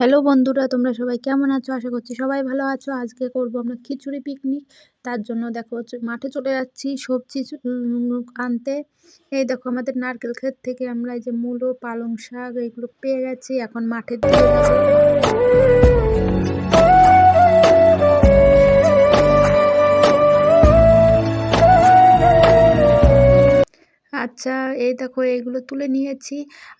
Hello বন্ধুরা, তোমরা সবাই কেমন আছো? আশা করছি সবাই ভালো আছো। আজকে করব আমরা খিচুড়ি পিকনিক। তার জন্য দেখো মাঠে চলে যাচ্ছি সবজি আনতে। এই দেখো আমাদের নারকেল ক্ষেত থেকে আমরা এই যে মূলো, পালং শাক এগুলো পেয়ে গেছি। এখন মাঠের দিকে যাবো। আচ্ছা, এই দেখো এইগুলো তুলে নিয়েছি।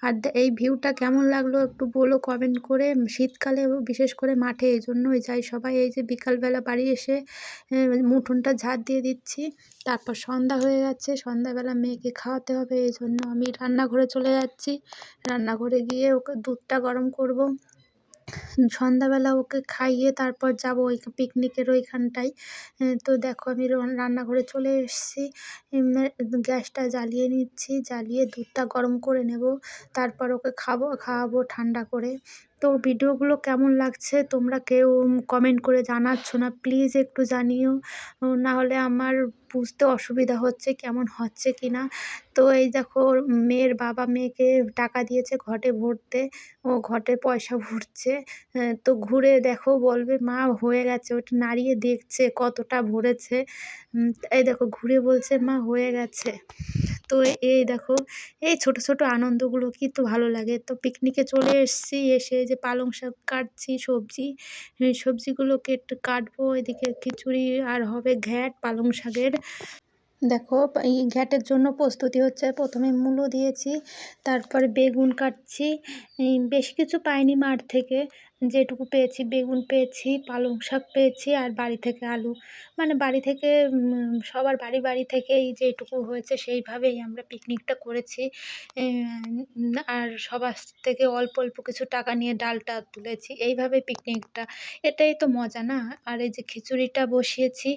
আর এই ভিউটা কেমন লাগলো একটু বলো কমেন্ট করে। শীতকালে বিশেষ করে মাঠে এজন্যই যাই সবাই। এই যে বিকালবেলা বাড়ি এসে উঠোনটা ঝাড় দিয়ে দিচ্ছি। তারপর সন্ধ্যা হয়ে গেছে, সন্ধ্যাবেলা মেয়েকে খাওয়াতে হবে, এই জন্য আমি রান্নাঘরে চলে যাচ্ছি। রান্নাঘরে গিয়ে ওকে দুধটা গরম করব। সন্ধ্যাবেলা ওকে খাইয়ে তারপর যাব ওই পিকনিকের ওইখানটায়। তো দেখো আমি রান্নাঘরে চলে এসেছি। গ্যাসটা জ্বালিয়ে নিচ্ছি, জ্বালিয়ে দুধটা গরম করে নেব। তারপর ওকে খাওয়াবো ঠান্ডা করে। তো ভিডিওগুলো কেমন লাগছে তোমরা কেউ কমেন্ট করে জানাচ্ছ না, প্লিজ একটু জানিও। না হলে আমার বুঝতে অসুবিধা হচ্ছে কেমন হচ্ছে কি না। তো এই দেখো ওর মেয়ের বাবা মেয়েকে টাকা দিয়েছে ঘটে ভরতে। ও ঘটে পয়সা ভরছে। তো ঘুরে দেখো বলবে মা হয়ে গেছে, ওটা নাড়িয়ে দেখছে কতটা ভরেছে। এই দেখো ঘুরে বলছে মা হয়ে গেছে। তো এই দেখো এই ছোট ছোট আনন্দগুলো কিন্তু ভালো লাগে। তো পিকনিকে চলে এসেছি, এসে যে পালং শাক কাটছি, সবজি সবজিগুলো কাটবো। এদিকে খিচুড়ি আর হবে ঘ্যাট পালং শাকের। দেখো এই ঘ্যাটের জন্য প্রস্তুতি হচ্ছে। প্রথমে মূলো দিয়েছি, তারপরে বেগুন কাটছি। বেশি কিছু পাইনি মাঠ থেকে, যেটুকু পেয়েছি বেগুন পেয়েছি, পালং শাক পেয়েছি আর বাড়ি থেকে আলু। মানে বাড়ি থেকে সবার বাড়ি থেকেই যেটুকু হয়েছে সেইভাবেই আমরা পিকনিকটা করেছি। আর সবার থেকে অল্প অল্প কিছু টাকা নিয়ে ডালটা তুলেছি, এইভাবে পিকনিকটা। এটাই তো মজা না? আর এই যে খিচুড়িটা বসিয়েছি,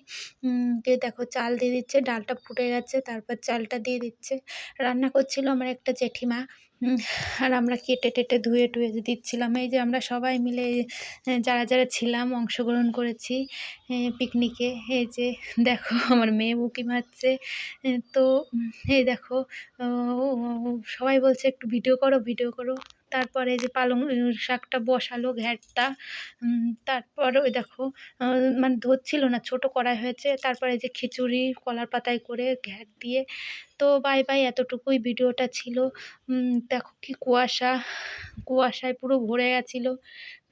দিয়ে দেখো চাল দিয়ে দিচ্ছে, ডালটা ফুটে গেছে, তারপর চালটা দিয়ে দিচ্ছে। রান্না করছিল আমার একটা জেঠিমা। উম আর আমরা কেটে টেটে ধুয়ে টুয়ে দিচ্ছিলাম। এই যে আমরা সবাই মিলে যারা ছিলাম অংশগ্রহণ করেছি পিকনিকে। এই যে দেখো আমার মেয়ে উঁকি মারছে। তো এই দেখো ও ও ও সবাই বলছে একটু ভিডিও করো, ভিডিও করো। তারপরে এই যে পালং শাকটা বসালো ঘ্যাটটা। তারপর ওই দেখো আ মানে ধরছিল না, ছোট কড়াই হয়েছে। তারপরে এই যে খিচুড়ি কলার পাতায় করে ঘ্যাট দিয়ে। তো বাই বাই, এতটুকুই ভিডিওটা ছিল। দেখো কি কুয়াশা, কুয়াশায় পুরো ভরে গেছিলো।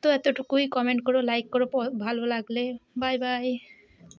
তো এতটুকুই। কমেন্ট করো, লাইক করো ভালো লাগলে। Bye bye.